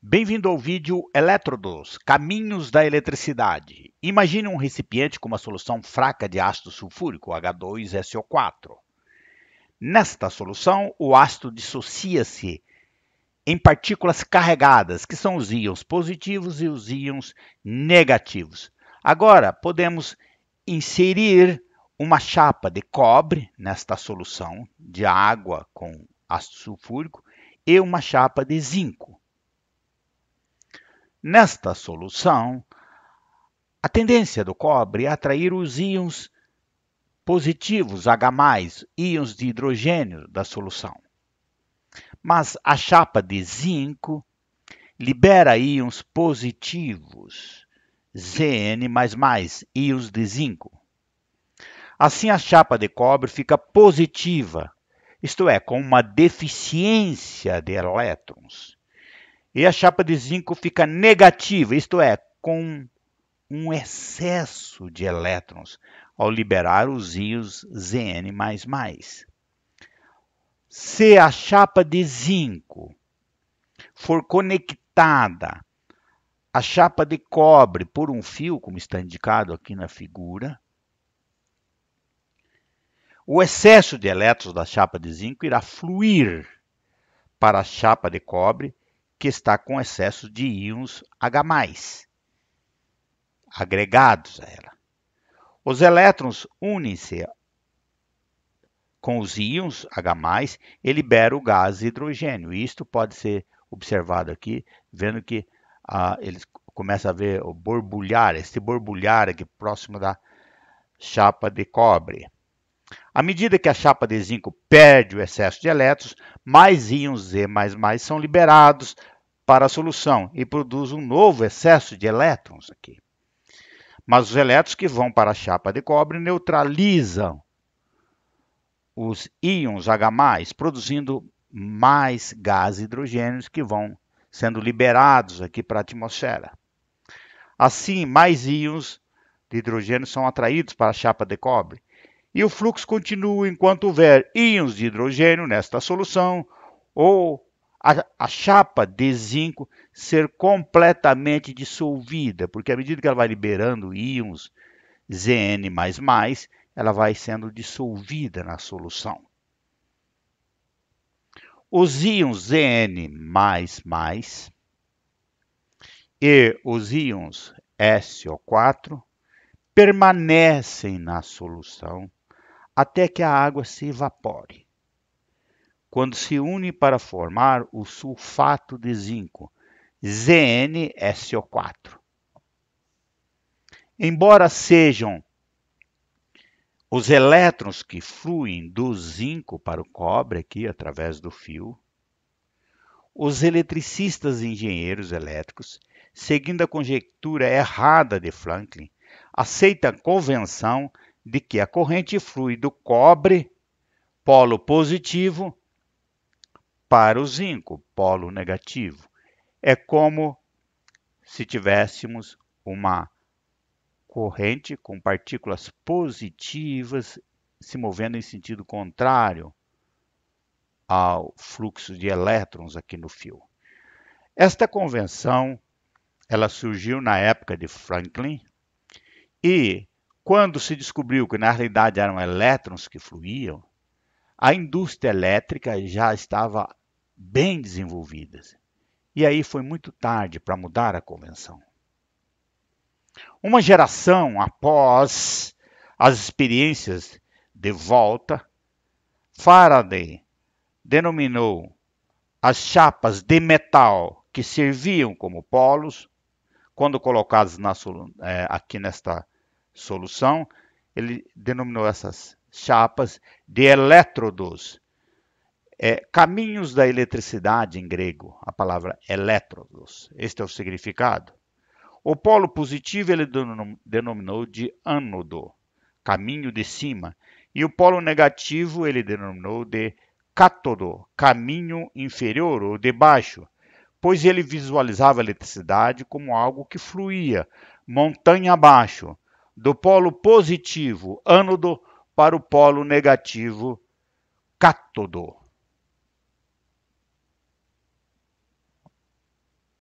Bem-vindo ao vídeo Elétrodos, Caminhos da Eletricidade. Imagine um recipiente com uma solução fraca de ácido sulfúrico, H2SO4. Nesta solução, o ácido dissocia-se em partículas carregadas, que são os íons positivos e os íons negativos. Agora, podemos inserir uma chapa de cobre nesta solução de água com ácido sulfúrico e uma chapa de zinco. Nesta solução, a tendência do cobre é atrair os íons positivos, H+, íons de hidrogênio da solução. Mas a chapa de zinco libera íons positivos, Zn++, íons de zinco. Assim, a chapa de cobre fica positiva, isto é, com uma deficiência de elétrons. E a chapa de zinco fica negativa, isto é, com um excesso de elétrons, ao liberar os íons Zn++. Se a chapa de zinco for conectada à chapa de cobre por um fio, como está indicado aqui na figura, o excesso de elétrons da chapa de zinco irá fluir para a chapa de cobre, que está com excesso de íons H+, agregados a ela. Os elétrons unem-se com os íons H+, e liberam o gás hidrogênio. Isto pode ser observado aqui, vendo que eles começam a ver o borbulhar, este borbulhar aqui próximo da chapa de cobre. À medida que a chapa de zinco perde o excesso de elétrons, mais íons Z++ são liberados para a solução e produz um novo excesso de elétrons aqui. Mas os elétrons que vão para a chapa de cobre neutralizam os íons H+, produzindo mais gás hidrogênios que vão sendo liberados aqui para a atmosfera. Assim, mais íons de hidrogênio são atraídos para a chapa de cobre. E o fluxo continua enquanto houver íons de hidrogênio nesta solução ou a chapa de zinco ser completamente dissolvida, porque à medida que ela vai liberando íons Zn++, ela vai sendo dissolvida na solução. Os íons Zn++ e os íons SO4 permanecem na solução até que a água se evapore, quando se une para formar o sulfato de zinco, ZnSO4. Embora sejam os elétrons que fluem do zinco para o cobre, aqui através do fio, os eletricistas e engenheiros elétricos, seguindo a conjectura errada de Franklin, aceitam a convenção de que a corrente flui do cobre, polo positivo, para o zinco, polo negativo. É como se tivéssemos uma corrente com partículas positivas se movendo em sentido contrário ao fluxo de elétrons aqui no fio. Esta convenção, ela surgiu na época de Franklin e quando se descobriu que na realidade eram elétrons que fluíam, a indústria elétrica já estava bem desenvolvida. E aí foi muito tarde para mudar a convenção. Uma geração após as experiências de Volta, Faraday denominou as chapas de metal que serviam como polos, quando colocadas aqui nesta solução, ele denominou essas chapas de elétrodos. Caminhos da eletricidade em grego, a palavra elétrodos. Este é o significado. O polo positivo ele denominou de ânodo, caminho de cima, e o polo negativo ele denominou de cátodo, caminho inferior ou de baixo, pois ele visualizava a eletricidade como algo que fluía montanha abaixo, do polo positivo, ânodo, para o polo negativo, cátodo.